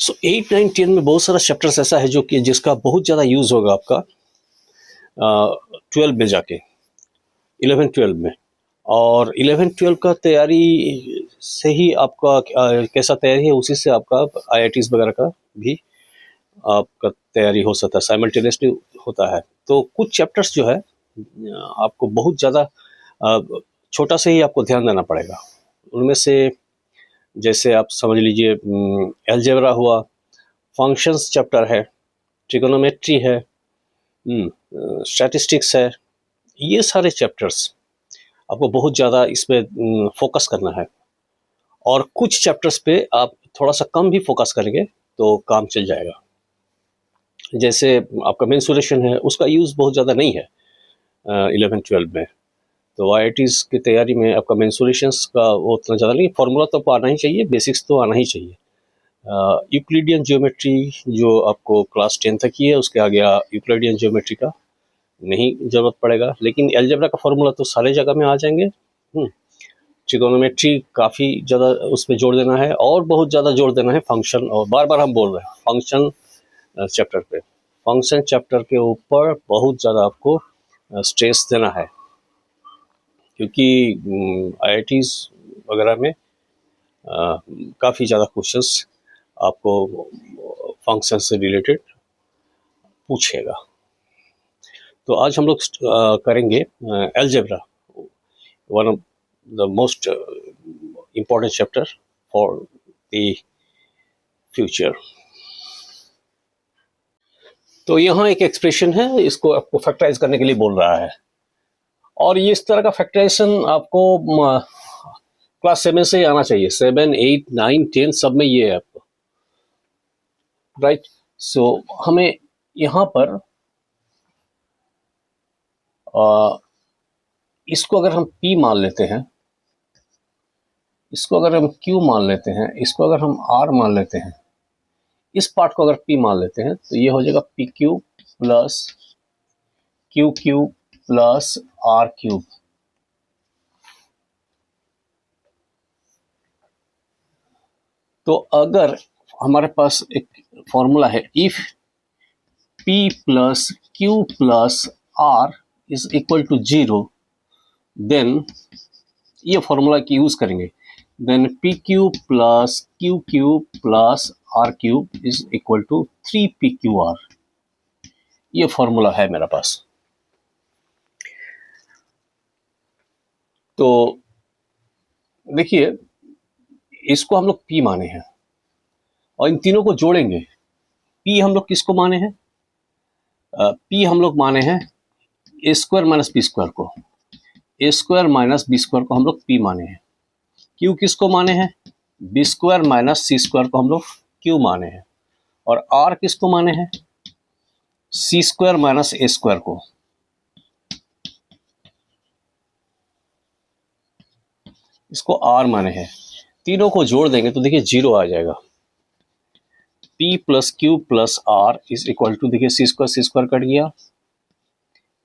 सो 8, 9, 10 में बहुत सारा चैप्टर्स ऐसा है जो कि जिसका बहुत ज़्यादा यूज़ होगा आपका 12 में जाके, 11, 12 में। और 11, 12 का तैयारी से ही आपका कैसा तैयारी है उसी से आपका IITs वगैरह का भी आपका तैयारी हो सकता है, साइमल्टेनियसली होता है। तो कुछ चैप्टर्स जो है आपको बहुत ज़्यादा छोटा से ही आपको ध्यान देना पड़ेगा। उनमें से जैसे आप समझ लीजिए अलजेब्रा हुआ, फंक्शंस चैप्टर है, ट्रिगोनोमेट्री है, स्टैटिस्टिक्स है, ये सारे चैप्टर्स आपको बहुत ज़्यादा इसमें फोकस करना है। और कुछ चैप्टर्स पे आप थोड़ा सा कम भी फोकस करेंगे तो काम चल जाएगा। जैसे आपका मेंसुरेशन है, उसका यूज़ बहुत ज़्यादा नहीं है 11, 12 में। तो IITs की तैयारी में आपका मेंसुरेशंस का वो उतना ज़्यादा नहीं, फार्मूला तो आना ही चाहिए, बेसिक्स तो आना ही चाहिए। यूक्लिडियन ज्योमेट्री जो आपको क्लास 10 तक ही है, उसके आगे यूक्लिडियन ज्योमेट्री का नहीं ज़रूरत पड़ेगा, लेकिन अलजेब्रा का फार्मूला तो सारे जगह में आ जाएंगे। ट्रिगोनोमेट्री काफ़ी ज़्यादा उस पर जोड़ देना है, और बहुत ज़्यादा जोड़ देना है फंक्शन, और बार बार हम बोल रहे हैं फंक्शन चैप्टर पे, फंक्शन चैप्टर के ऊपर बहुत ज़्यादा आपको स्ट्रेस देना है, क्योंकि IITs वगैरह में काफ़ी ज़्यादा क्वेश्चंस आपको फंक्शन से रिलेटेड पूछेगा। तो आज हम लोग करेंगे algebra, one of the most important chapter for the future. तो यहाँ एक एक्सप्रेशन है, इसको आपको फैक्टराइज करने के लिए बोल रहा है, और ये इस तरह का फैक्टराइजेशन आपको क्लास 7 से ही आना चाहिए। 7, 8, 9, 10 सब में ये है आपको, राइट। सो हमें यहाँ पर इसको अगर हम P मान लेते हैं, इसको अगर हम Q मान लेते हैं, इसको अगर हम R मान लेते हैं, इस पार्ट को अगर P मान लेते हैं, तो ये हो जाएगा PQ plus QQ plus R cube. तो अगर हमारे पास एक फॉर्मूला है, if P plus Q plus R is equal to 0, then ये फॉर्मूला की यूज करेंगे, then PQ plus QQ plus R cube is equal to 3PQR। ये फॉर्मूला है मेरे पास। तो देखिए, इसको हम लोग P माने हैं, और इन तीनों को जोड़ेंगे। P हम लोग किसको माने हैं? P हम लोग माने हैं A square minus B square को, A square minus B square को हम लोग P माने हैं। Q किसको माने हैं? B square minus C square को हम लोग Q माने हैं। और R किसको माने हैं? C square minus A square को। इसको R माने हैं। तीनों को जोड़ देंगे तो देखिए 0 आ जाएगा। P plus Q plus R is equal to, देखिए C स्क्वायर कट गया,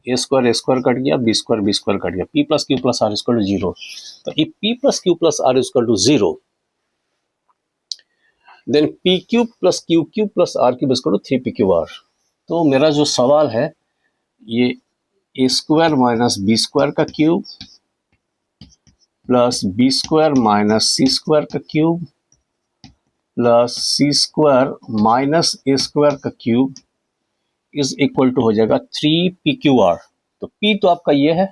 A स्क्वायर कट गया, B स्क्वायर कट गया, P plus Q plus R equal to 0। तो if P plus Q plus R equal to 0, then PQ plus QQ plus R cube equal to 3PQR। तो मेरा जो सवाल है, ये A square minus B square का cube plus B square minus C square का cube plus C square minus A square का cube is equal to हो जाएगा 3PQR। तो P तो आपका ये है,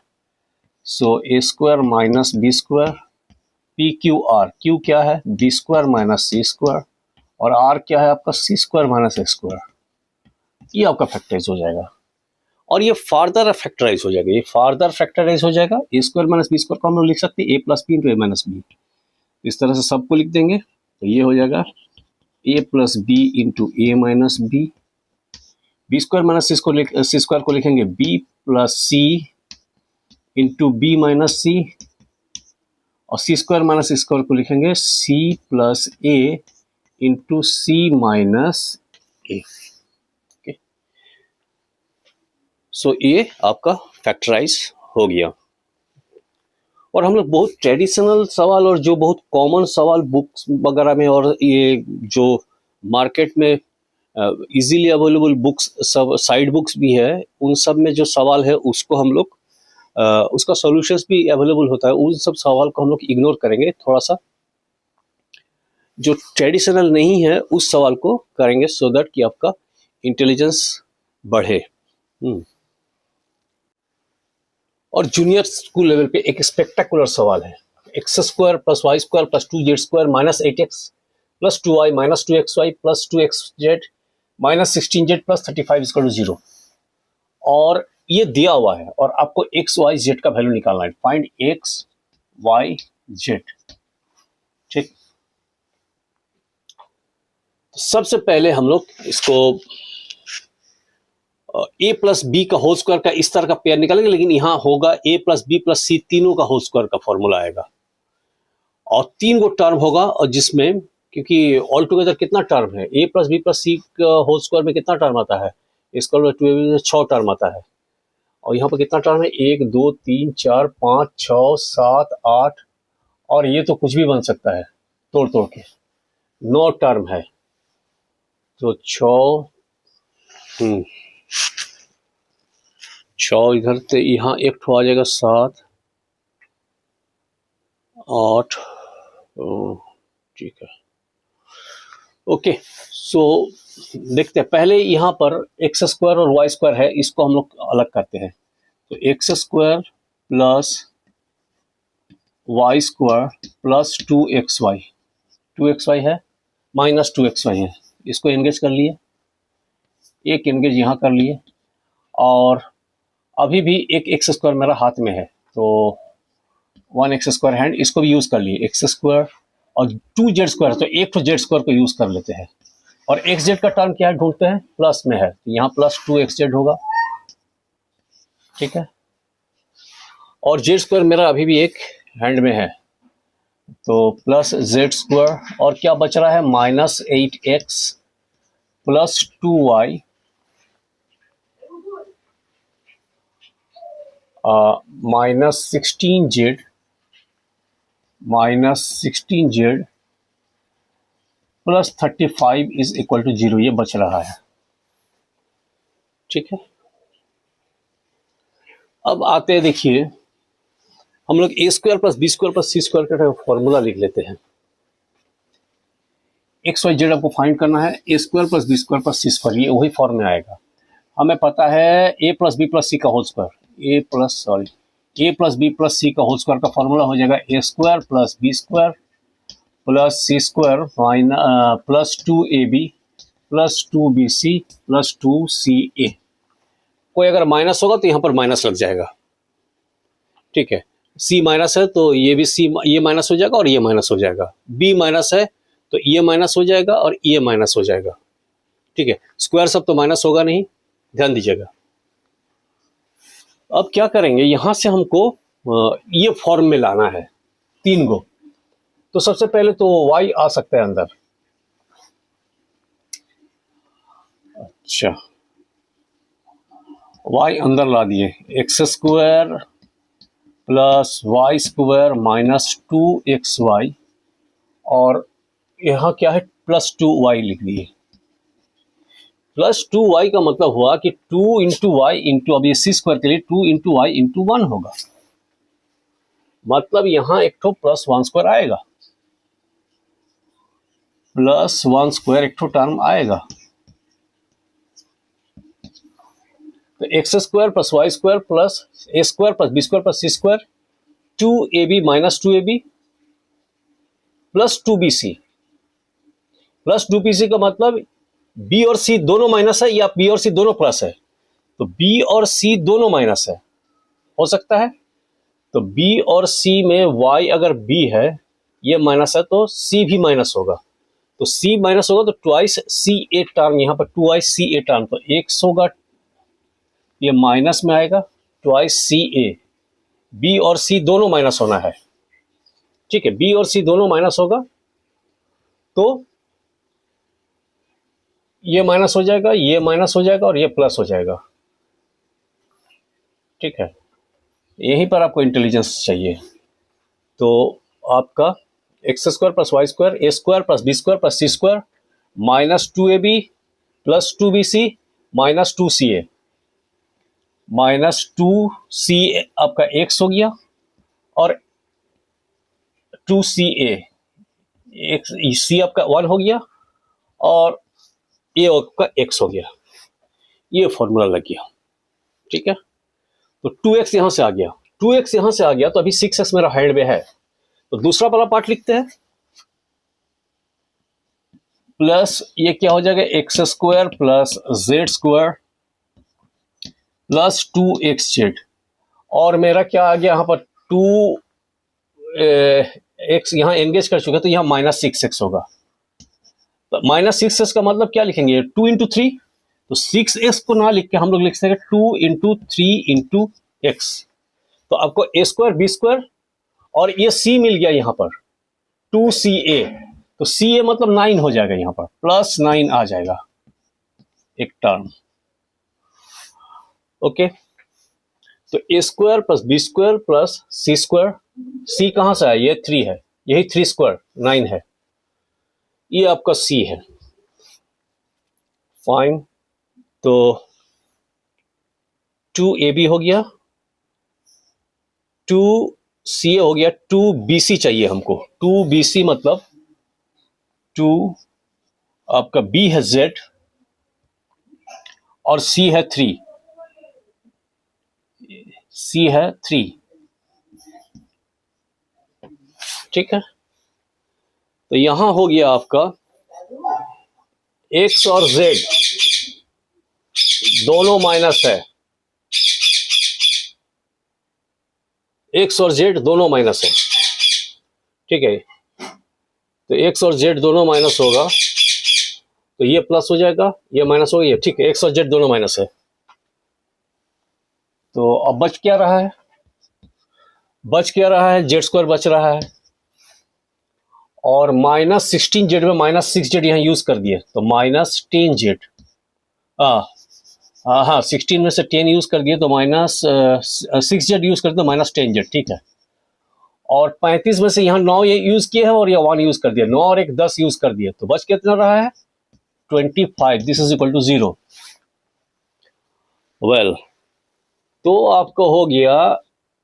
सो A square minus B square PQR। Q क्या है? B square minus C square, और R क्या है आपका? C square minus A square. ये आपका फैक्टराइज हो जाएगा, और ये फार्दर फैक्टराइज हो जाएगा, ये फार्दर फैक्टराइज हो जाएगा। A square minus B square को हम लोग लिख सकते हैं A plus B into A minus B. इस तरह से सबको लिख देंगे तो ये हो जाएगा A plus B into A minus B. B square minus C square को लिखेंगे B plus C into B minus C, और C square minus C square को लिखेंगे C plus A into C minus A। So ये आपका factorise हो गया। और हम लोग बहुत ट्रेडिशनल सवाल और जो बहुत कॉमन सवाल बुक्स वगैरह में और ये जो मार्केट में इजीली अवेलेबल बुक्स सब साइड बुक्स भी है, उन सब में जो सवाल है उसको हम लोग उसका सॉल्यूशंस भी अवेलेबल होता है, उन सब सवाल को हम लोग इग्नोर करेंगे, थोड़ा सा जो ट्रेडिशनल नहीं है उस सवाल को करेंगे, सो दैट कि आपका इंटेलिजेंस बढ़े। और जूनियर स्कूल लेवल पे एक स्पेक्टेकुलर सवाल है, X square plus Y square plus 2z square minus 8x plus 2y minus 2xy plus 2xz minus 16z plus 35 equal to 0। और ये दिया हुआ है और आपको एक्स वाई जेड का वैल्यू निकालना है। Find X Y Z. ठीक, तो सबसे पहले हम लोग इसको a प्लस बी का होल स्क्वायर का इस तरह का पेयर निकालेंगे, लेकिन यहां होगा a प्लस बी प्लस सी तीनों का होल स्क्वायर का फॉर्मूला आएगा और 3 गो टर्म होगा, और जिसमें क्योंकि ऑल टुगेदर कितना टर्म है, a plus B plus C का होल स्क्वायर में कितना टर्म आता है, इसका 6 टर्म आता है। और यहाँ पर कितना टर्म है, 1 2 3 4 5 6 7 8, और ये तो कुछ भी बन सकता है तोड़ तोड़ के, 9 टर्म है। तो 6 इधर से यहाँ एक ठो आ जाएगा 7 8। ठीक है, ओके। सो देखते हैं, पहले यहाँ पर एक्स स्क्वायर और वाई स्क्वायर है, इसको हम लोग अलग करते हैं। तो x square plus Y square plus 2xy है माइनस 2xy है, इसको एंगेज कर लिए, एक एंगेज यहाँ कर लिए, और अभी भी एक एक्स स्क्वायर मेरा हाथ में है, तो 1x स्क्वायर हैंड, इसको भी यूज कर लिए, एक्स स्क्वायर और 2z स्क्वायर, तो एक तो जेड स्क्वायर को यूज कर लेते हैं। और एक्स जेड का टर्म क्या है ढूंढते हैं, प्लस में है, तो यहाँ प्लस 2xz होगा। ठीक है, और जेड स्क्वायर मेरा अभी भी एक हैंड में है, तो प्लस जेड स्क्वायर, और क्या बच रहा है, minus 8x plus 2y minus 16z plus 35 is equal to 0, ये बच रहा है। ठीक है, अब आते हैं, देखिए हम लोग A square plus B square plus C square का फॉर्मूला लिख लेते हैं। एक्स वाई जेड आपको फाइंड करना है, A square plus B square plus C square, ये वही फॉर्म में आएगा। हमें पता है A plus B plus C का whole square, A plus B plus C का होल स्क्वायर का फॉर्मूला हो जाएगा A square plus B square plus C square plus 2ab plus 2bc plus 2ca। कोई अगर माइनस होगा तो यहाँ पर माइनस लग जाएगा। ठीक है, c माइनस है तो ये भी c, ये माइनस हो जाएगा और ये माइनस हो जाएगा, b माइनस है तो ये माइनस हो जाएगा और ये माइनस हो जाएगा। ठीक है, स्क्वायर सब तो माइनस होगा नहीं, ध्यान दीजिएगा। अब क्या करेंगे, यहां से हमको ये फॉर्म में लाना है 3 गो। तो सबसे पहले तो y आ सकता है अंदर। अच्छा, y अंदर ला दिए, X square plus Y square minus 2xy, और यहाँ क्या है, प्लस 2y लिख दिए। प्लस 2y का मतलब हुआ कि 2 इंटू वाई इंटू, अब ये सी स्क्वायर के लिए 2 इंटू वाई इंटू 1 होगा, मतलब यहां एक तो प्लस 1 स्क्वायर आएगा, प्लस 1 स्क्वायर एक तो टर्म आएगा। तो x square plus Y square plus A square plus B square plus C square, 2ab minus 2ab plus 2bc plus 2bc का मतलब b और c दोनों माइनस है या b और c दोनों प्लस है, तो b और c दोनों माइनस है, हो सकता है। तो b और c में y अगर b है, ये माइनस है तो c भी माइनस होगा, तो c माइनस होगा तो ट्वाइस ca टर्म, यहाँ पर 2ica टर्म, तो x होगा, ये माइनस में आएगा, ट्वाइस ca, b और c दोनों माइनस होना है। ठीक है, b और c दोनों माइनस होगा तो ये माइनस हो जाएगा, ये माइनस हो जाएगा और ये प्लस हो जाएगा। ठीक है, यहीं पर आपको इंटेलिजेंस चाहिए। तो आपका X square plus Y square, A square plus B square plus C square minus 2ab plus 2bc minus 2ca, minus 2ca आपका x हो गया और 2ca c आपका 1 हो गया और ये आपका x हो गया। ये फॉर्मूला लग गया, ठीक है। तो 2x यहां से आ गया, 2x यहां से आ गया, तो अभी 6x मेरा हैंड में है। तो दूसरा वाला पार्ट लिखते हैं, प्लस ये क्या हो जाएगा, x square plus Z square plus 2xz, और मेरा क्या आ गया यहाँ पर 2x यहाँ एंगेज कर चुका, तो यहाँ माइनस 6x होगा। तो माइनस 6x का मतलब क्या लिखेंगे, 2 इंटू 3, तो 6x को ना लिख के हम लोग लिख सकते 2 इंटू 3 इंटू एक्स। तो आपको a स्क्वायर बी स्क्वायर और ये c मिल गया यहाँ पर 2ca, तो ca मतलब 9 हो जाएगा, यहाँ पर प्लस 9 आ जाएगा एक टर्म। ओके, तो a square plus B square plus C square, c कहां से आया, ये 3 है, यही 3 स्क्वायर 9 है, ये आपका c है। फाइन, तो 2ab हो गया, 2ca हो गया, 2bc चाहिए हमको, 2bc मतलब 2 आपका b है z और c है 3, c है 3, ठीक है। तो यहां हो गया आपका x और z दोनों माइनस है, x और z दोनों माइनस है, ठीक है। तो x और z दोनों माइनस होगा, तो ये प्लस हो जाएगा, ये माइनस हो गया, ठीक है। x और z दोनों माइनस है, तो अब बच क्या रहा है, बच क्या रहा है, जेड स्क्वायर बच रहा है, और माइनस 16z में माइनस 6z यहाँ यूज कर दिए, तो माइनस 10z, हाँ 16 में से 10 यूज कर दिए, तो माइनस 6z यूज कर दिए, तो माइनस 10z, ठीक है। और 35 में से यहाँ 9 ये यूज किए हैं और ये 1 यूज कर दिया, 9 और 1 10 यूज कर दिए, तो बच कितना रहा है 25, this is equal to 0। Well, तो आपको हो गया,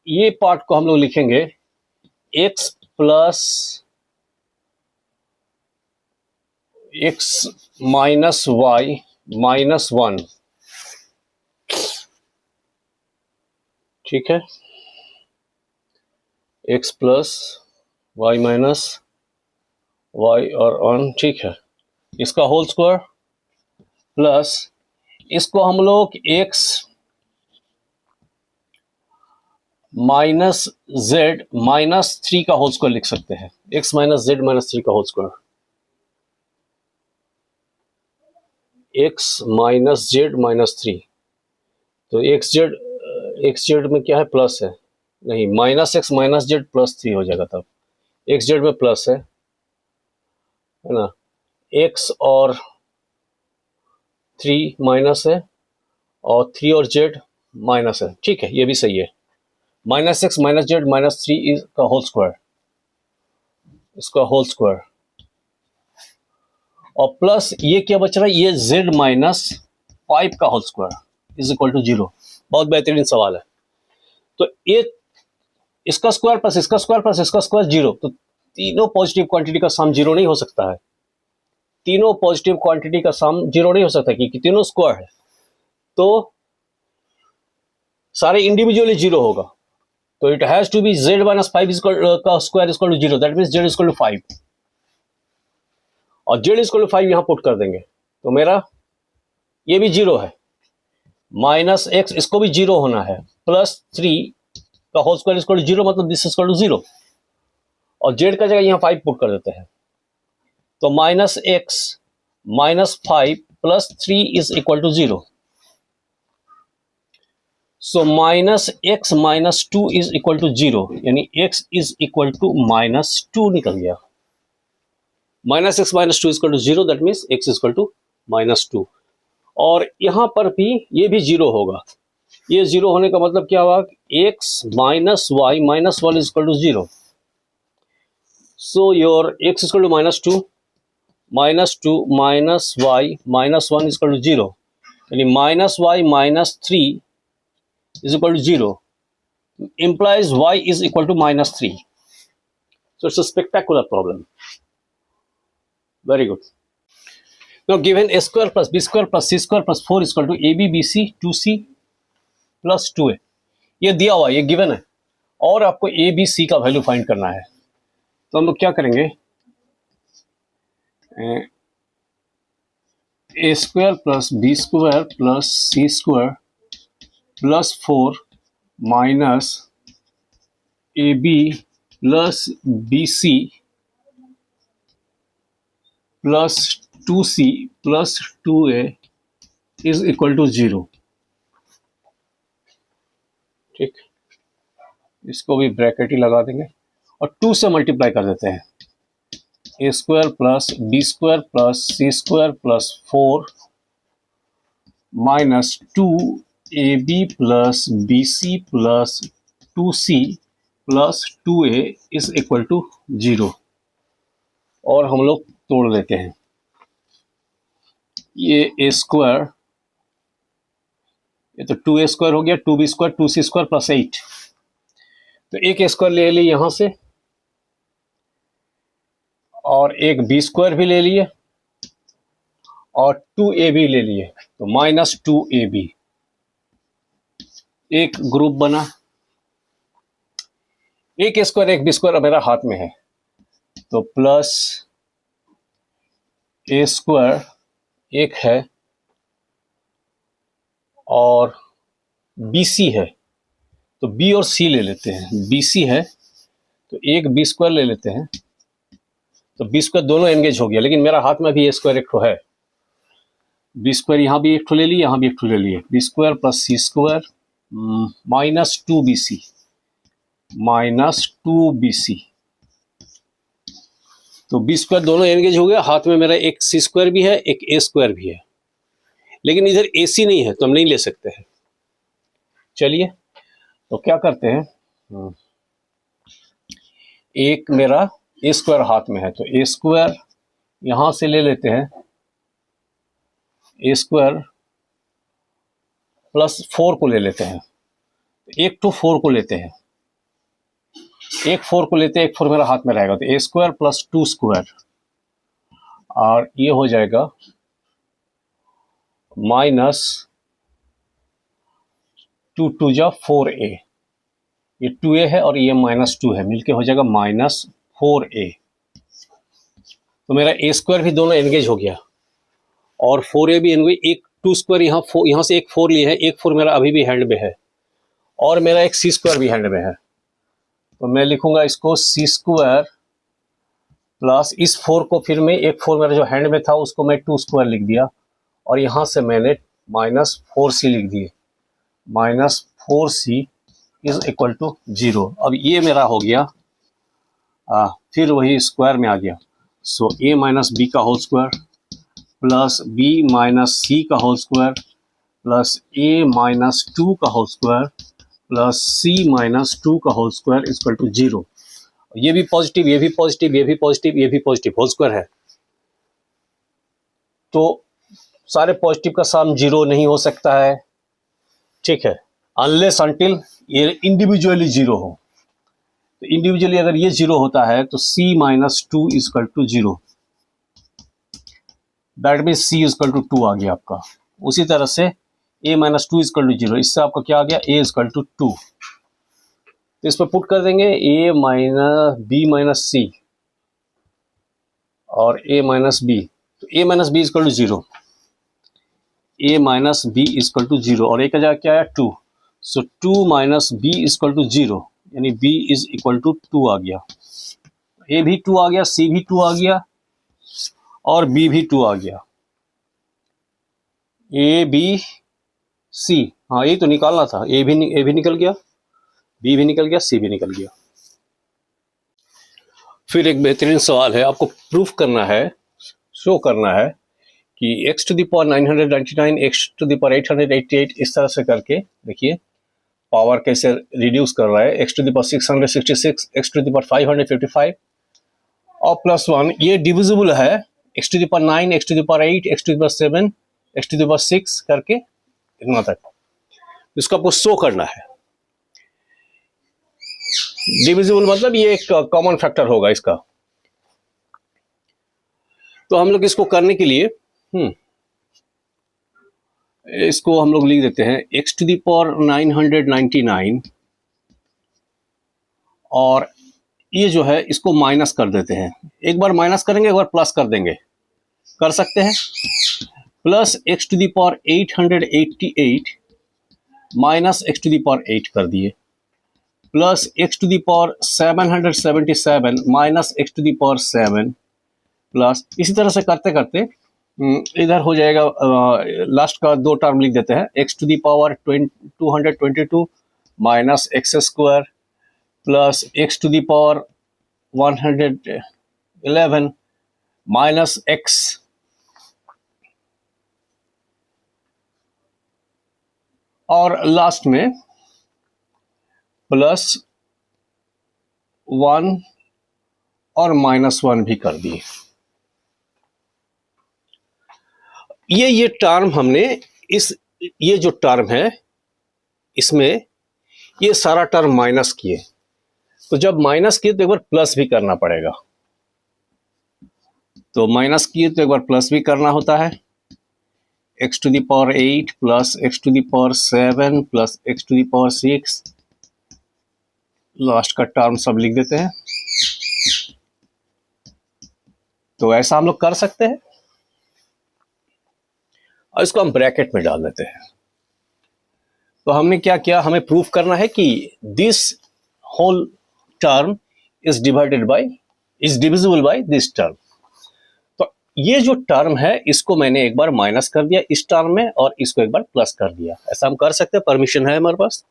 ये पार्ट को हम लोग लिखेंगे x plus x minus Y minus 1, ठीक है, x plus Y minus Y और 1, ठीक है, इसका होल स्क्वायर प्लस इसको हम लोग x माइनस जेड माइनस 3 का होल स्क्वायर लिख सकते हैं, x माइनस जेड माइनस 3 का whole square, x minus Z minus 3, तो एक्स जेड में क्या है, प्लस है, नहीं minus X minus Z plus 3 हो जाएगा, तब एक्स जेड में प्लस है ना, x और 3 माइनस है और 3 और z माइनस है, ठीक है, ये भी सही है। Minus X minus Z minus 3 का होल स्क्वायर, इसका होल स्क्वायर, और प्लस ये क्या बच रहा है, ये z माइनस 5 का whole square is equal to 0। बहुत बेहतरीन सवाल है। तो ये इसका स्क्वायर प्लस इसका स्क्वायर प्लस इसका स्क्वायर 0, तो तीनों पॉजिटिव क्वांटिटी का सम 0 नहीं हो सकता है, तीनों पॉजिटिव क्वांटिटी का सम 0 नहीं हो सकता क्योंकि तीनों स्क्वायर है, तो सारे इंडिविजुअली 0 होगा, तो it has to be z minus 5 का square equal to 0, that means z equal to 5, और z इक्वल टू 5 यहां पुट कर देंगे, तो मेरा ये भी 0 है, माइनस एक्स इसको भी 0 होना है, प्लस 3 का होल स्क्वायर इक्वल टू 0, मतलब दिस इक्वल टू 0, और z का जगह यहाँ 5 पुट कर देते हैं, तो minus X minus 5 plus 3 is equal to 0, so minus X minus 2 is equal to 0, यानी x is equal to minus 2 निकल गया, minus X minus 2 equal to 0, that means x equal to minus 2, और यहां पर भी ये भी 0 होगा, ये 0 होने का मतलब क्या हुआ, x minus Y minus 1 is equal to 0, so your x equal to minus 2, -2 -y -1 is equal to 0, यानी -y -3 is equal to 0, implies y is equal to -3. So it's a spectacular problem. Very good. Now given a square plus b square plus c square plus 4 is equal to ab bc 2c plus 2a. ये दिया हुआ है, ये given है, और आपको ए B C का value find करना है। तो हम लोग क्या करेंगे, A square plus B square plus C square plus 4 minus A B plus B C plus 2c plus 2a is equal to 0। ठीक, इसको भी ब्रैकेट ही लगा देंगे और 2 से मल्टीप्लाई कर देते हैं। A square plus B square plus C square plus 4 minus 2ab plus B C plus 2c plus 2a is equal to 0। और हम लोग तोड़ लेते हैं, ये ए स्क्वायर, ये तो 2a स्क्वायर हो गया, 2b square 2c square plus 8, तो एक स्क्वायर ले लिए यहां से और एक बी स्क्वायर भी ले लिए और 2ab ले लिए, तो -2ab एक ग्रुप बना। एक स्क्वायर एक बी स्क्वायर मेरा हाथ में है, तो प्लस ए स्क्वायर एक है और बी सी है, तो बी और सी ले लेते हैं। बी सी है तो एक बी स्क्वायर ले लेते हैं, तो बी स्क्वायर दोनों एंगेज हो गया, लेकिन मेरा हाथ में भी ए स्क्वायर एक ठो है। बी स्क्वायर यहाँ भी एक ठो ले लिए, यहाँ भी एक ठो ले लिए, B square plus C square minus 2bc minus 2bc, तो बी स्क्वायर दोनों एंगेज हो गया। हाथ में मेरा एक सी स्क्वायर भी है, एक ए स्क्वायर भी है, लेकिन इधर ए सी नहीं है तो हम नहीं ले सकते हैं। चलिए तो क्या करते हैं, एक मेरा ए स्क्वायर हाथ में है, तो ए स्क्वायर यहां से ले लेते हैं, ए स्क्वायर प्लस 4 को ले लेते हैं, एक टू 4 को लेते हैं, एक 4 को लेते हैं, एक 4 मेरा हाथ में रहेगा, तो ए स्क्वायर प्लस 2 स्क्वायर, और ये हो जाएगा माइनस 2 2 जा 4a, ये 2a है और ये -2 है, मिलके हो जाएगा -4a। तो मेरा ए स्क्वायर भी दोनों एंगेज हो गया और 4a भी एंगेज। एक 2 स्क्वायर यहाँ से एक 4 लिए है, एक 4 मेरा अभी भी हैंड में है और मेरा एक सी स्क्वायर भी हैंड में है, तो मैं लिखूंगा इसको सी स्क्वायर प्लस इस 4 को, फिर मैं एक 4 मेरा जो हैंड में था उसको मैं 2 स्क्वायर लिख दिया और यहाँ से मैंने -4c लिख दिए, -4c इज इक्वल टू 0। अब ये मेरा हो गया, फिर वही स्क्वायर में आ गया, सो a माइनस बी का whole square plus b minus C का whole square plus a minus 2 का whole square plus c minus 2 का होल स्क्वायर इक्वल टू 0। ये भी पॉजिटिव, ये भी पॉजिटिव, ये भी पॉजिटिव, ये भी पॉजिटिव, होल स्क्वायर है, तो सारे पॉजिटिव का सम 0 नहीं हो सकता है। ठीक है, अनलेस अनटिल ये इंडिविजुअली 0 हो, तो इंडिविजुअली अगर ये 0 होता है तो c minus 2 equal to 0, that mean c equal to 2 आ गया आपका। उसी तरह से a माइनस 2 इक्वल टू 0, इससे आपका क्या आ गया, a इक्वल टू 2, तो इस पर पुट कर देंगे a minus b minus C और a माइनस b, तो a minus B equal to 0, a minus B equal to 0 और a का जगह क्या है 2, so 2 minus b equal to 0, यानी b इज इक्वल टू 2 आ गया। a भी 2 आ गया, c भी 2 आ गया और b भी 2 आ गया। a b c, हाँ ये तो निकालना था, a भी निकल गया, b भी निकल गया, c भी निकल गया। फिर एक बेहतरीन सवाल है, आपको प्रूफ करना है, शो करना है कि x to the power 999, x to the power 888, इस तरह से करके देखिए पावर कैसे रिड्यूस कर रहा है, x to the power 666, x to the power 555 और +1, ये डिविजिबल है x to the power 9, x to the power 8, x to the power 7, x to the power 6 करके इतना तक इसको आपको शो करना है। डिविजिबल मतलब ये एक कॉमन फैक्टर होगा इसका। तो हम लोग इसको करने के लिए इसको हम लोग लिख देते हैं x टू द पावर 999 और ये जो है इसको माइनस कर देते हैं। एक बार माइनस करेंगे, एक बार प्लस कर देंगे, कर सकते हैं। Plus x to the power 888 minus x to the power 8 कर दिए, plus x to the power 777 minus x to the power 7 plus, इसी तरह से करते करते इधर हो जाएगा। लास्ट का दो टर्म लिख देते हैं, x to the power 222 minus X square plus x to the power 111 minus x और लास्ट में प्लस 1 और माइनस 1 भी कर दिए। ये टर्म हमने ये जो टर्म है इसमें ये सारा टर्म माइनस किए, तो जब माइनस किए तो एक बार प्लस भी करना पड़ेगा। तो माइनस किए तो एक बार प्लस भी करना होता है। x to the power 8 plus x to the power 7 plus x to the power 6, last का टर्म सब लिख देते हैं। तो ऐसा हम लोग कर सकते हैं और इसको हम ब्रैकेट में डाल देते हैं। तो हमने क्या किया, हमें प्रूफ करना है कि this whole term is divisible by this term. तो ये जो टर्म है इसको मैंने एक बार माइनस कर दिया इस टर्म में और इसको एक बार प्लस कर दिया। ऐसा हम कर सकते हैं, परमिशन है हमारे पास।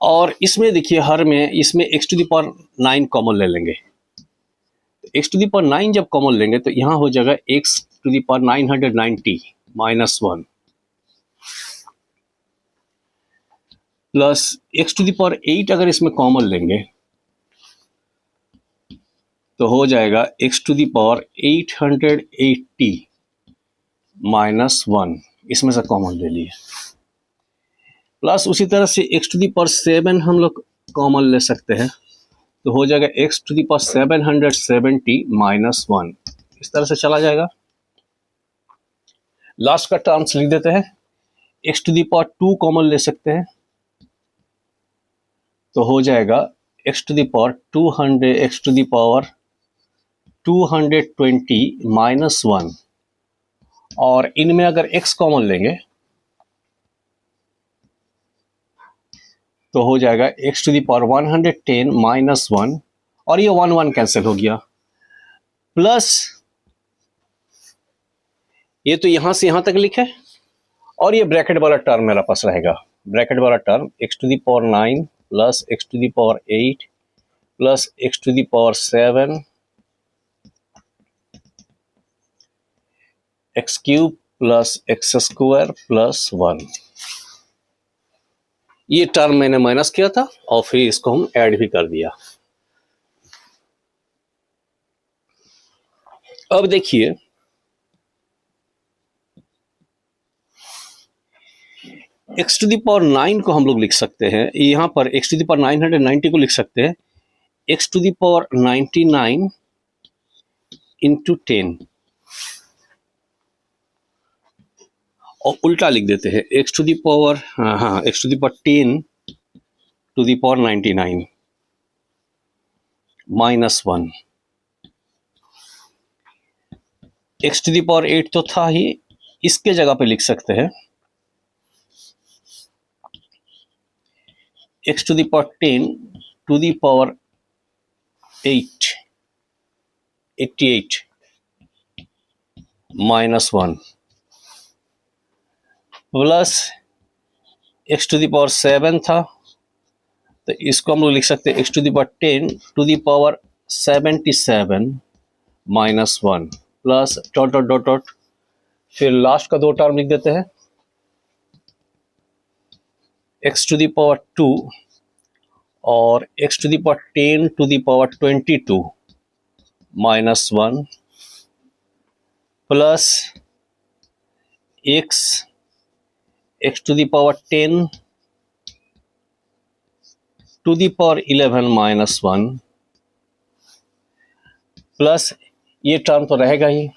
और इसमें देखिए हर में इसमें x to the power 9 common ले लेंगे। x टू द पावर 9 जब कॉमन लेंगे तो यहां हो जाएगा x to the power 990 minus 1 plus x to the power 8 अगर इसमें कॉमन लेंगे तो हो जाएगा x to the power 880 minus 1, इसमें से कॉमन ले लिए। प्लस उसी तरह से x टू द पावर 7 हम लोग कॉमन ले सकते हैं, तो हो जाएगा x to the power 770 minus 1, इस तरह से चला जाएगा। लास्ट का टर्म्स लिख देते हैं, x to the power 2 common ले सकते हैं, तो हो जाएगा x to the power 220 minus 1, और इनमें अगर x कॉमन लेंगे तो हो जाएगा x to the power 110 minus 1, और ये 1 कैंसिल हो गया। प्लस ये तो यहां से यहां तक लिखे, और ये ब्रैकेट वाला टर्म मेरा पास रहेगा। ब्रैकेट वाला term x to the power 9 plus x to the power 8 plus x to the power 7 x cube plus x square plus 1। ये टर्म मैंने माइनस किया था और फिर इसको हम ऐड भी कर दिया। अब देखिए x टू द पावर 9 को हम लोग लिख सकते हैं, यहां पर x टू द पावर 990 को लिख सकते हैं x to the power 99 into 10, और उल्टा लिख देते हैं x to the power x to the power 10 to the power 99 minus 1। x to the power 8 तो था ही, इसके जगह पे लिख सकते हैं x to the power 10 to the power 88 minus 1 plus x to the power 7 था, तो इसको हम लोग लिख सकते हैं x to the power 10 to the power 77 minus 1 plus dot dot dot dot, फिर लास्ट का दो टर्म लिख देते हैं x टू द पावर 2 और x to the power 10 to the power 22 -1 plus x to the power 10 to the power 11 -1 plus ये term तो रहेगा ही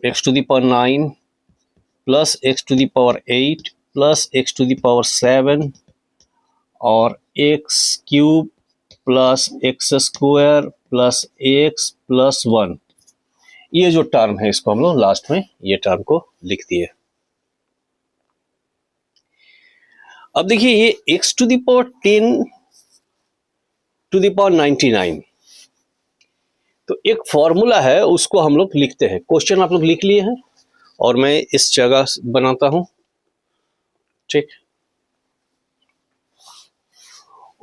x to the power 9 plus x to the power 8 plus x to the power 7 और x cube plus x square plus x plus 1। ये जो term है इसको हम लोग लास्ट में ये टर्म को लिख दिए। अब देखिए ये x to the power 10 to the power 99, तो एक फॉर्मूला है उसको हम लोग लिखते हैं। क्वेश्चन आप लोग लिख लिए हैं और मैं इस जगह बनाता हूं, ठीक।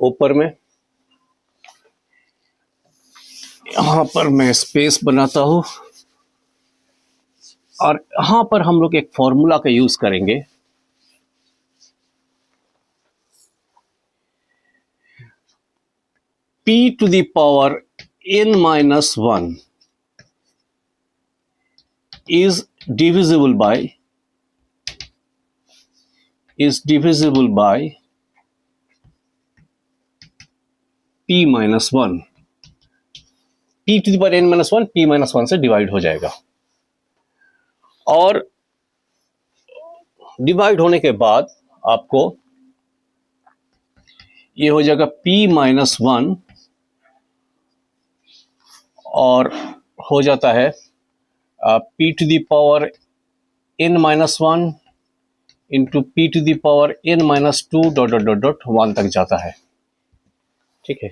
ऊपर में यहां पर मैं स्पेस बनाता हूं और यहां पर हम लोग एक फॉर्मूला का यूज करेंगे। p to the power n -1 is divisible by p -1। p to the power n -1 p -1 से डिवाइड हो जाएगा और डिवाइड होने के बाद आपको ये हो जाएगा p -1 और हो जाता है p to the power n -1 into p to the power n -2 dot dot dot dot 1 तक जाता है, ठीक है।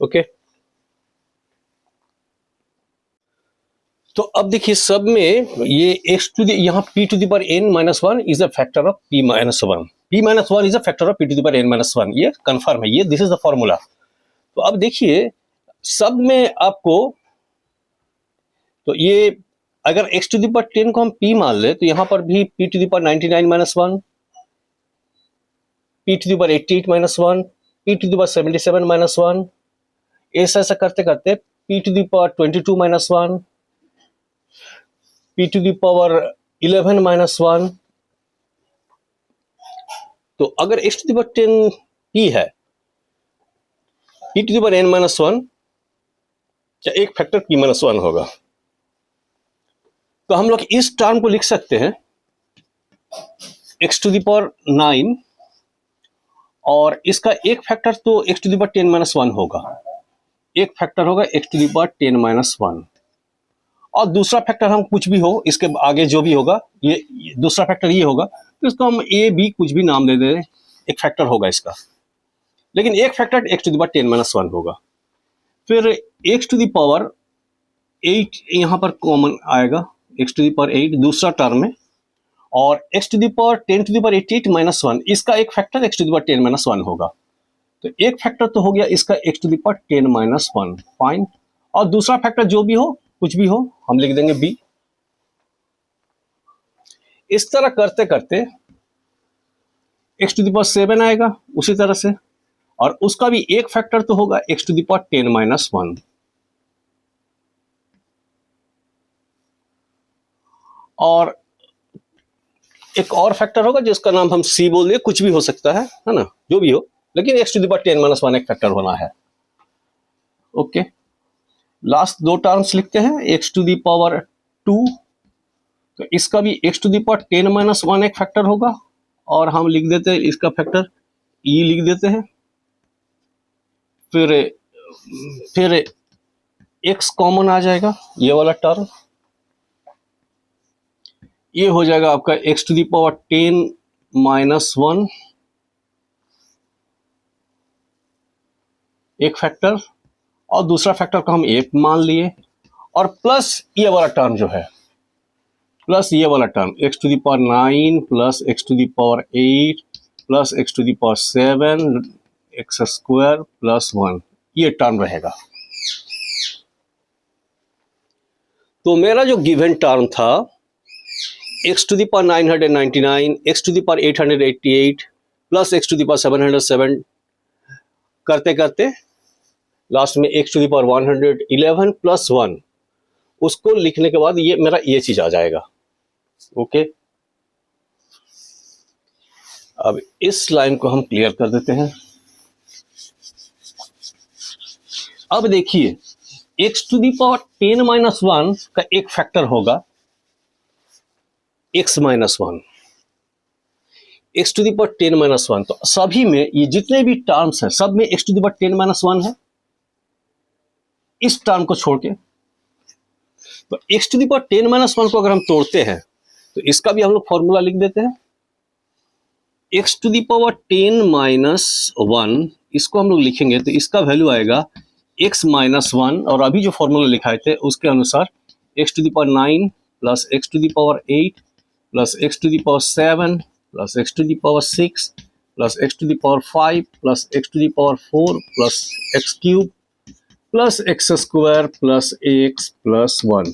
ओके तो अब देखिए सब में ये x टू द यहाँ p to the power n -1 is a factor of p -1, p -1 is a factor of p to the power n -1, ये कंफर्म है, ये दिस इज द फॉर्मूला। तो अब देखिए सब में आपको, तो ये अगर x टू द पावर 10 को हम p मान ले तो यहाँ पर भी p to the power 99 -1, p to the power 88 -1, p to the power 77 -1, ऐसा करते करते p to the power 22 -1, p to the power 11 -1। तो अगर x to the power 10 p है, p to the power n -1 क्या एक फैक्टर p -1 होगा। तो हम लोग इस टर्म को लिख सकते हैं x टू द पावर 9 और इसका एक फैक्टर तो x टू द पावर 10 -1 होगा, एक फैक्टर होगा x टू द पावर 10 -1 और दूसरा फैक्टर हम कुछ भी हो इसके आगे जो भी होगा ये दूसरा फैक्टर ये होगा, तो इसको हम a b कुछ भी नाम दे दे, एक फैक्टर होगा इसका, लेकिन एक factor x to the power 10 -1 होगा। फिर x टू द पावर 8 यहाँ पर कॉमन आएगा, x टू द पावर 8 दूसरा टर्म में, और x to the power 10 to the power 88 -1 इसका एक factor x to the power 10 -1 होगा। तो एक फैक्टर तो हो गया इसका x to the power 10 -1, fine. और दूसरा फैक्टर जो भी हो कुछ भी हो हम लिख देंगे b। इस तरह करते करते x टू द पावर 7 आएगा उसी तरह से, और उसका भी एक फैक्टर तो होगा x टू द पावर 10 -1। और एक और फैक्टर होगा जिसका नाम हम c बोल दिए, कुछ भी हो सकता है ना, जो भी हो, लेकिन x टू द पावर 10 -1 एक फैक्टर होना है। ओके लास्ट दो टर्म्स लिखते हैं, x टू द पावर 2, तो इसका भी x टू द पावर 10 -1 एक फैक्टर होगा, और हम लिख देते हैं इसका फैक्टर e लिख देते हैं। फिर x कॉमन आ जाएगा, ये वाला टर्म, ये हो जाएगा आपका x टू द पावर 10 -1 एक फैक्टर, और दूसरा फैक्टर को हम a मान लिए, और प्लस ये वाला टर्म जो है, प्लस ये वाला term x to the power 9 plus x to the power 8 plus x to the power 7 x square plus 1, ये टर्म रहेगा। तो मेरा जो गिवन टर्म था x to the power 999, x to the power 888 plus x to the power 707 करते करते last में x to the power 111 plus 1, उसको लिखने के बाद ये मेरा ये चीज आ जाएगा। ओके, अब इस लाइन को हम क्लियर कर देते हैं। अब देखिए x to the power 10 minus 1 का एक फैक्टर होगा x minus 1, x to the power 10 minus 1। तो सभी में ये जितने भी टर्म्स हैं सब में x to the power 10 minus 1 है, इस टर्म को छोड़ के। तो x to the power 10 minus 1 को अगर हम तोड़ते हैं तो इसका भी हम लोग फॉर्मूला लिख देते हैं। x to the power 10 minus 1 इसको हम लोग लिखेंगे तो इसका वैल्यू आएगा x minus 1, और अभी जो फॉर्मूला लिखाए थे उसके अनुसार x to the power 9 plus x to the power 8 plus x to the power 7 plus x to the power 6 plus x to the power 5 plus x to the power 4 plus x cube plus x square plus x plus 1।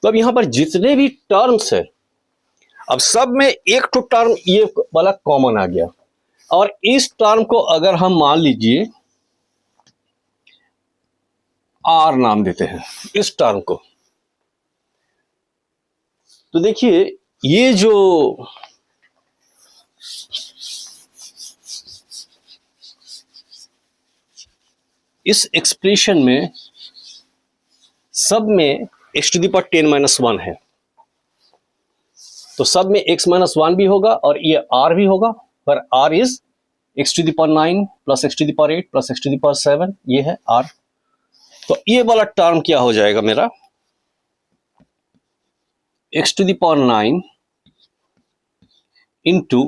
तो अब यहां पर जितने भी terms है, अब सब में एक तो टर्म ये वाला कॉमन आ गया, और इस टर्म को अगर हम मान लीजिए r नाम देते हैं इस टर्म को, तो देखिए ये जो इस एक्सप्रेशन में सब में x to the power 10 minus 1 है, तो सब में x minus 1 भी होगा और ये r भी होगा, पर r is x to the power 9 plus x to the power 8 plus x to the power 7, ये है r। तो ये वाला टर्म क्या हो जाएगा मेरा, x to the power 9 into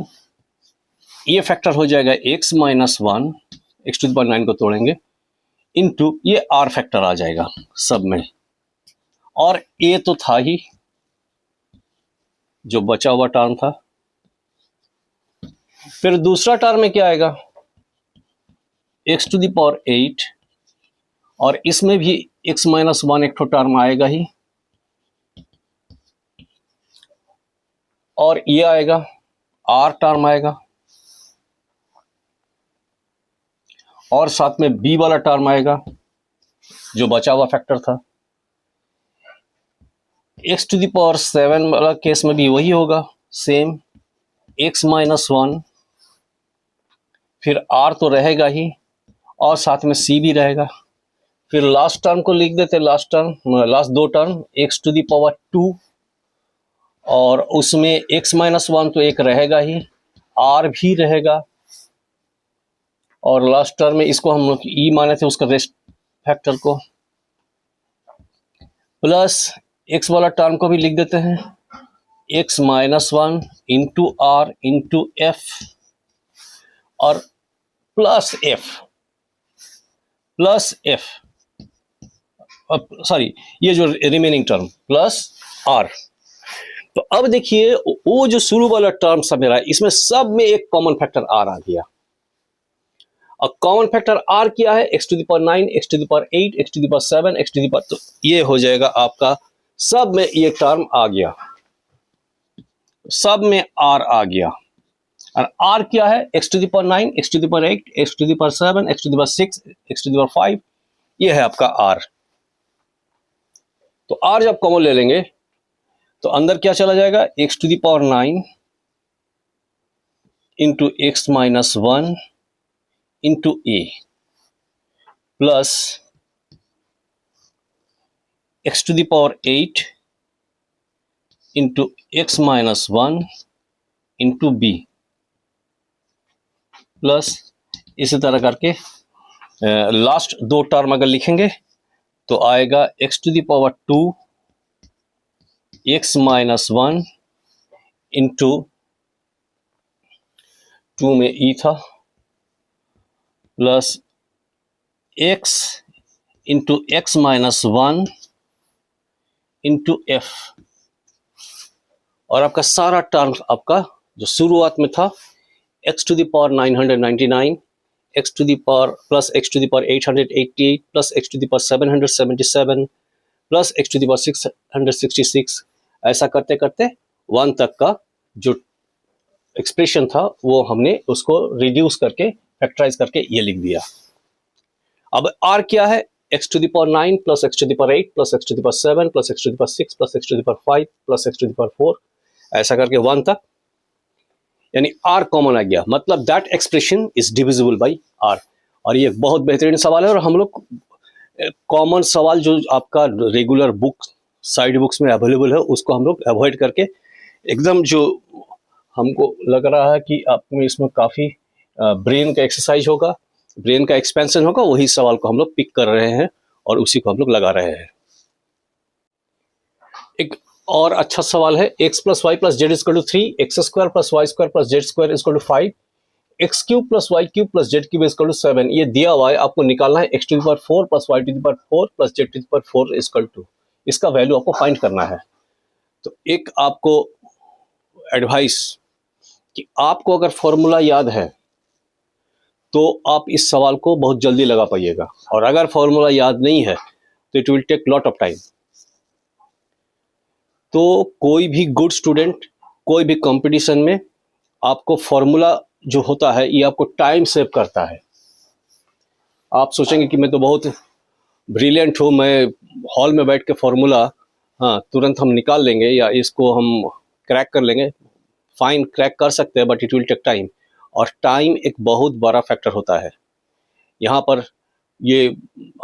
ये फैक्टर हो जाएगा x minus 1, x to the power 9 को तोड़ेंगे, इंटू ये r फैक्टर आ जाएगा सब में, और a तो था ही जो बचा हुआ टर्म था। फिर दूसरा टर्म में क्या आएगा, x to the power 8, और इसमें भी x minus 1 एक तो टर्म आएगा ही, और ये आएगा r टर्म आएगा, और साथ में b वाला टर्म आएगा जो बचा हुआ फैक्टर था। x to the power 7 वाला केस में भी वही होगा सेम, x minus 1, फिर r तो रहेगा ही और साथ में c भी रहेगा। फिर लास्ट टर्म को लिख देते, लास्ट दो term x to the power 2, और उसमें x minus 1 तो एक रहेगा ही, r भी रहेगा, और लास्ट टर्म में इसको हम लोग e माने थे उसका रेस्ट फैक्टर को, प्लस x वाला टर्म को भी लिख देते हैं x minus 1 into r into f, और प्लस f सॉरी ये जो रिमेनिंग टर्म प्लस r। तो अब देखिए वो जो शुरू वाला टर्म सब मेरा है, इसमें सब में एक कॉमन फैक्टर r आ गया, और कॉमन फैक्टर r क्या है, x to the power 9, x to the power 8, x to the power 7, x to the power, तो ये हो जाएगा आपका सब में ये टर्म आ गया, सब में r आ गया, और r क्या है, x to the power 9, x to the power 8, x to the power 7, x to the power 6, x to the power 5, ये है आपका r। तो r जब कॉमन ले लेंगे तो अंदर क्या चला जाएगा, x to the power 9 into x minus 1 into a plus x to the power 8 into x minus 1 into b, plus इसी तरह करके लास्ट दो टर्म अगर लिखेंगे तो आएगा x to the power 2 x minus 1 into 2 में e था, plus x into x minus 1 into f, और आपका सारा टर्म आपका जो शुरुआत में था x to the power 999, x to the power plus x to the power 888 plus x to the power 777 plus x to the power 666, ऐसा करते करते 1 तक का जो एक्सप्रेशन था वो हमने उसको रिड्यूस करके फैक्टराइज करके ये लिख दिया। अब r क्या है, x to the power 9 plus x to the power 8 plus x to the power 7 plus x to the power 6 plus x to the power 5 plus x to the power 4, ऐसा करके 1 तक, यानी r कॉमन आ गया, मतलब that expression is divisible bye r। और ये बहुत बेहतरीन सवाल है, और हम लोग कॉमन सवाल जो आपका रेगुलर बुक साइड बुक्स में अवेलेबल है उसको हम लोग अवॉइड करके एकदम जो हमको लग रहा है कि आप में इसमें काफ़ी ब्रेन का एक्सरसाइज होगा, ब्रेन का एक्सपेंशन होगा, वही सवाल को हम लोग पिक कर रहे हैं और उसी को हम लोग लगा रहे हैं। एक और अच्छा सवाल है, x plus Y plus z equal to 3, x square plus Y square plus Z square equal to 5, x cube plus y cube plus z cube equal to 7। ये दिया हुआ है, आपको निकालना है x to the power 4 plus y to the power 4 plus z to the power 4 equal to, इसका value आपको find करना है। तो एक आपको एडवाइस कि आपको अगर फॉर्मूला याद है तो आप इस सवाल को बहुत जल्दी लगा पाइएगा, और अगर फॉर्मूला याद नहीं है तो it will take lot of time. तो कोई भी गुड स्टूडेंट कोई भी कंपटीशन में आपको फॉर्मूला जो होता है ये आपको टाइम सेव करता है। आप सोचेंगे कि मैं तो बहुत ब्रिलियंट हूँ, मैं हॉल में बैठ के फॉर्मूला तुरंत हम निकाल लेंगे या इसको हम क्रैक कर लेंगे। फाइन, क्रैक कर सकते हैं, but it will take time, और टाइम एक बहुत बड़ा फैक्टर होता है। यहाँ पर ये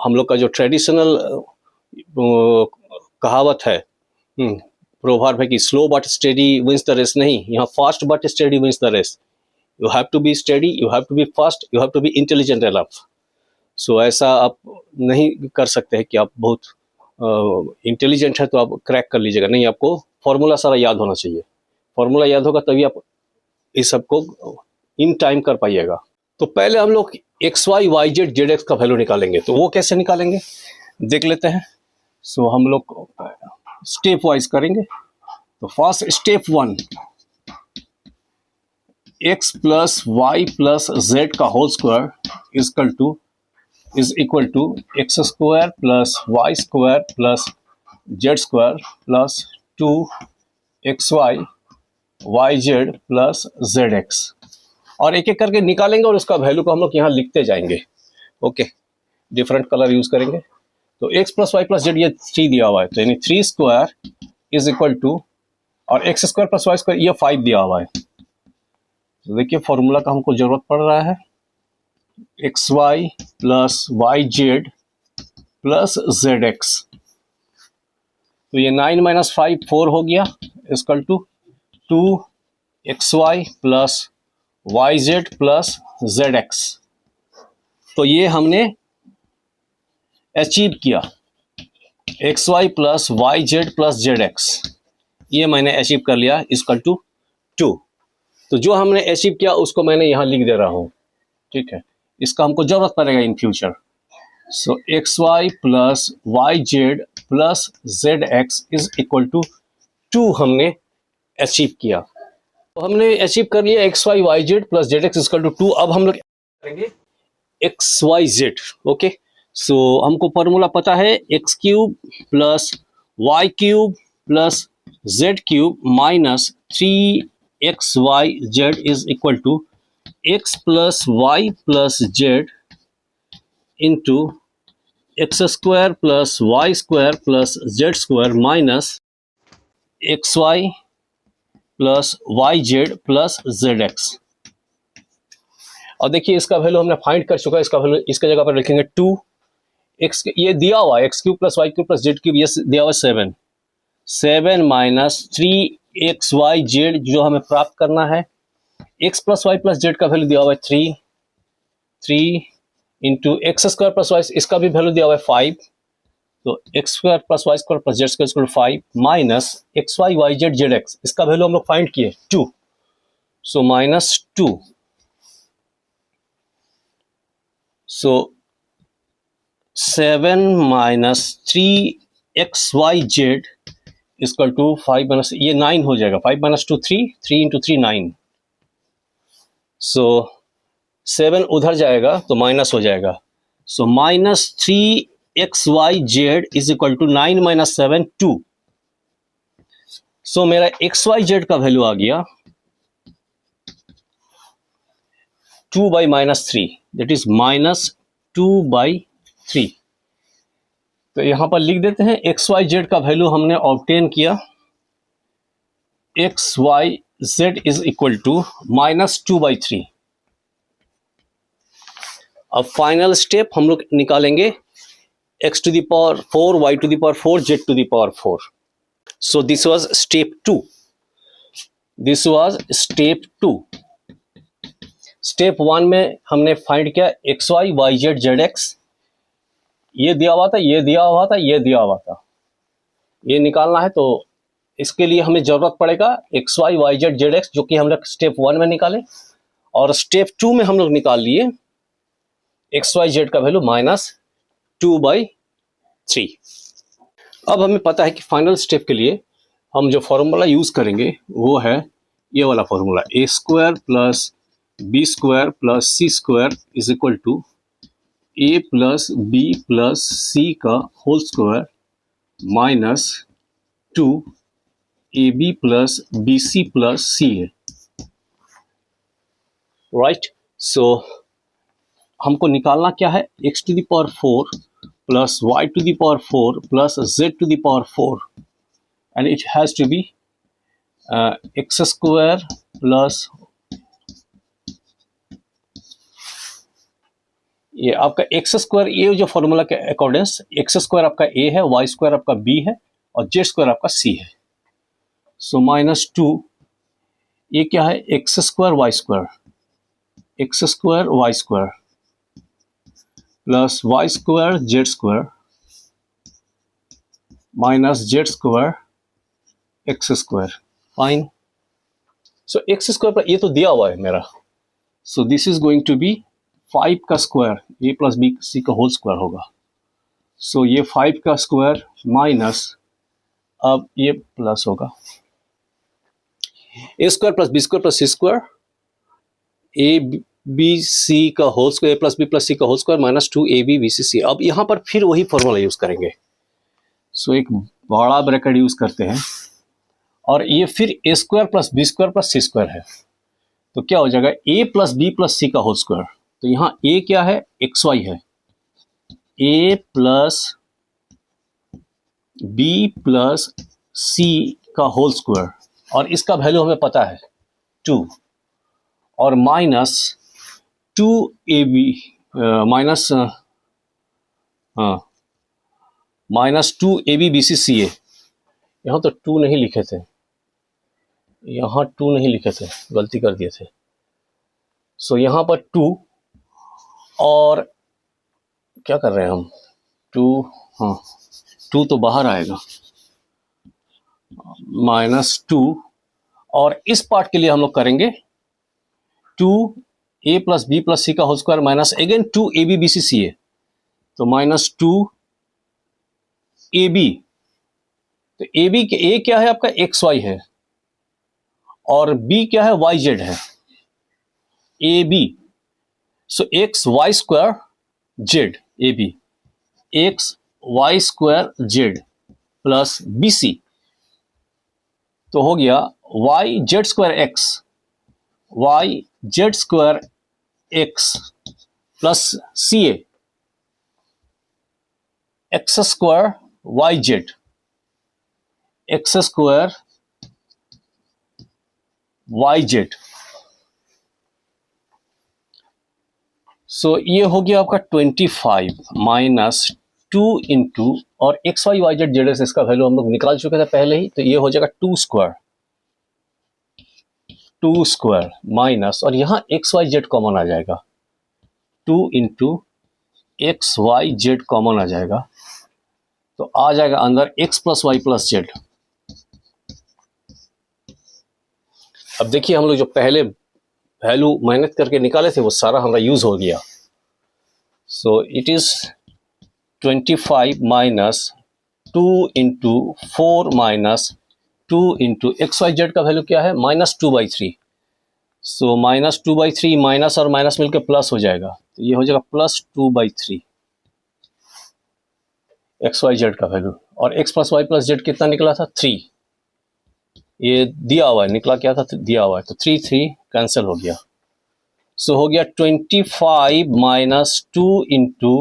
हम लोग का जो ट्रेडिशनल कहावत है, प्रोवर्ब है कि slow but steady wins the race, नहीं, यहाँ fast but steady wins the race. You have to be steady, you have to be fast, you have to be intelligent enough. So ऐसा आप नहीं कर सकते हैं कि आप बहुत इंटेलिजेंट है तो आप क्रैक कर लीजिएगा, नहीं, आपको फॉर्मूला सारा याद होना चाहिए। फॉर्मूला याद होगा तभी आप इस सबको इन टाइम कर पाइएगा। तो पहले हम लोग x Y Y Z z x का वैल्यू निकालेंगे, तो वो कैसे निकालेंगे देख लेते हैं। सो हम लोग स्टेप वाइज करेंगे। तो first step 1, X plus Y plus Z का whole square is equal to X square plus Y square plus Z square plus 2 x Y Z plus Z x, और एक एक करके निकालेंगे और उसका वैल्यू को हम लोग यहाँ लिखते जाएंगे। ओके, डिफरेंट कलर यूज करेंगे। तो x plus Y plus z ये 3 दिया हुआ है, तो यानी 3 स्क्वायर इज इक्वल टू, और x square plus Y square ये 5 दिया हुआ है। तो देखिए फॉर्मूला का हमको जरूरत पड़ रहा है, x y plus y Z plus Z x. तो ये 9 माइनस 5 4 हो गया, equal to 2 x y plus y Z plus Z x. तो ये हमने अचीव किया, x y plus y Z plus Z x, ये मैंने अचीव कर लिया, इक्वल टू 2। तो जो हमने अचीव किया उसको मैंने यहाँ लिख दे रहा हूँ, ठीक है, इसका हमको जरूरत पड़ेगा in future. So x y plus y Z plus Z x is equal to 2 हमने अचीव किया। तो हमने अचीव कर लिया x Y Y Z plus Z x equal to 2। अब हम लोग करेंगे x Y z. Okay, so हमको फॉर्मूला पता है, x cube plus y cube plus z cube minus 3 y z is equal to x plus Y plus Z into x square plus Y square plus Z square minus x y plus y Z plus Z x. और देखिए इसका value हमने find कर चुका है, इसका value इसके जगह पर लिखेंगे 2 एक्स, ये दिया हुआ है x cube plus y cube plus z cube, ये दिया हुआ 7 माइनस 3 एक्स वाई जेड जो हमें प्राप्त करना है, x plus Y plus Z का वैल्यू दिया हुआ है 3 into x square plus y, इसका भी वैल्यू दिया हुआ है 5, तो x square plus Y square plus Z square 5 minus x Y Y Z z x, इसका वैल्यू हम लोग फाइंड किए 2, so minus 2। So 7 minus 3 x Y z equal to 5 minus, ये 9 हो जाएगा, 5 माइनस 2 3 इंटू 3 9। सो 7 उधर जाएगा तो माइनस हो जाएगा, so minus 3 x Y z is equal to 9 minus 7 2। So मेरा एक्स वाई जेड का वैल्यू आ गया 2 by minus 3, that is minus 2 by 3। तो यहां पर लिख देते हैं एक्स वाई जेड का वैल्यू हमने ऑब्टेन किया, x Y z is equal to minus 2 by 3। अब फाइनल स्टेप हम लोग निकालेंगे x to the power 4, y to the power 4, z to the power 4. So this was step 2. This was step 2. Step 1 में हमने find किया x Y Y Z z x, ये दिया हुआ था, ये दिया हुआ था, ये दिया हुआ था, ये निकालना है। तो इसके लिए हमें जरूरत पड़ेगा x Y Y Z z x, जो कि हम लोग स्टेप 1 में निकाले, और स्टेप 2 में हम लोग निकाल लिए एक्स वाई जेड का वैल्यू माइनस 2 बाई 3। अब हमें पता है कि फाइनल स्टेप के लिए हम जो फॉर्मूला यूज करेंगे वो है ये वाला formula, A square plus B square plus C square is equal to A plus B plus C का whole square minus 2 A B plus B C plus C है, राइट। सो हमको निकालना क्या है, x to the power 4 plus y to the power 4 plus z to the power 4, and it has to be X square plus, ये आपका X square, ये जो formula के अकॉर्डिंग एक्स स्क्वायर आपका a है, y स्क्वायर आपका b है, और z स्क्वायर आपका c है। सो माइनस 2, ये क्या है, X square Y square, X square Y square plus Y square Z square minus Z square X square, fine. So X square पर ये तो दिया हुआ है मेरा, so this is going to be 5 का square, A plus B C का whole square होगा। सो ये 5 का स्क्वायर माइनस, अब ये प्लस होगा A square plus B square plus C square, A B C का whole square, A plus C का whole square minus 2 A B B C C. अब यहाँ पर फिर वही फॉर्मूला यूज करेंगे। सो एक बड़ा ब्रैकेट यूज करते हैं, और ये फिर A square plus B square plus C square है, तो क्या हो जाएगा, A plus B plus C का होल स्क्वायर। तो यहाँ ए क्या है, एक्स वाई है, A plus B plus C का होल स्क्वायर, और इसका वैल्यू हमें पता है 2, और minus 2 A B minus minus 2 A B B C C A. यहाँ तो 2 नहीं लिखे थे, यहाँ 2 नहीं लिखे थे, गलती कर दिए थे। सो यहाँ पर 2, और क्या कर रहे हैं हम, 2, हाँ 2 तो बाहर आएगा, माइनस 2, और इस पार्ट के लिए हम लोग करेंगे 2 A plus B plus C का whole square minus again 2 A B B C C A, तो माइनस 2 ए बी। तो ए बी, ए क्या है आपका, एक्स वाई है, और बी क्या है, वाई जेड है, A B. So x Y square Z, A B X Y square Z plus B C, तो हो गया Y Z square X, Y Z square X plus C A, X square Y Z, X square Y Z. So ये हो गया आपका 25 minus 2 into, और X Y Y Z Z इसका value हम लोग निकाल चुके थे पहले ही, तो ये हो जाएगा 2 स्क्वायर, 2 स्क्वायर माइनस, और यहाँ एक्स वाई जेड कॉमन आ जाएगा, 2 into x Y Z common आ जाएगा, तो आ जाएगा अंदर X plus Y plus Z. अब देखिए हम लोग जो पहले वैल्यू मेहनत करके निकाले थे वो सारा हमारा यूज हो गया। So it is 25 minus 2 into 4 minus 2 into x Y Z का वैल्यू क्या है, माइनस 2/3। सो माइनस 2/3, माइनस और माइनस मिलकर प्लस हो जाएगा, तो ये हो जाएगा प्लस 2/3। एक्स वाई जेड का वैल्यू, और x plus Y plus z कितना निकला था 3, ये दिया हुआ है, निकला क्या था दिया हुआ है, तो 3 3 कैंसिल हो गया। सो हो गया 25 माइनस 2 इंटू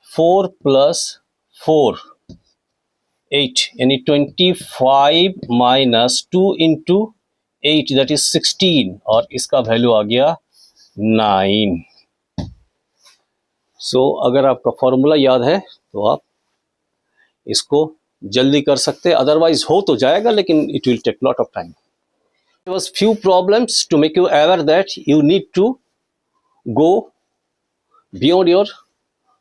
4 प्लस 4 8, यानी 25 माइनस 2 इंटू 8 दैट इज 16, और इसका वैल्यू आ गया 9। सो अगर आपका फॉर्मूला याद है तो आप इसको जल्दी कर सकते हैं, अदरवाइज हो तो जाएगा लेकिन it will take lot of time. There was few problems to make you aware that you need to go beyond your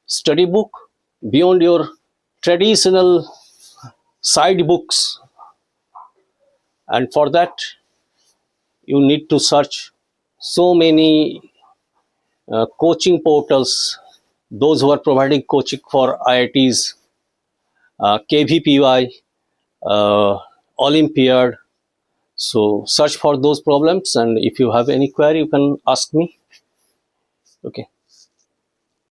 study book, beyond your traditional side books, and for that you need to search so many coaching portals, those who are providing coaching for IITs, KVPY, Olympiad. So search for those problems, and if you have any query you can ask me. Okay.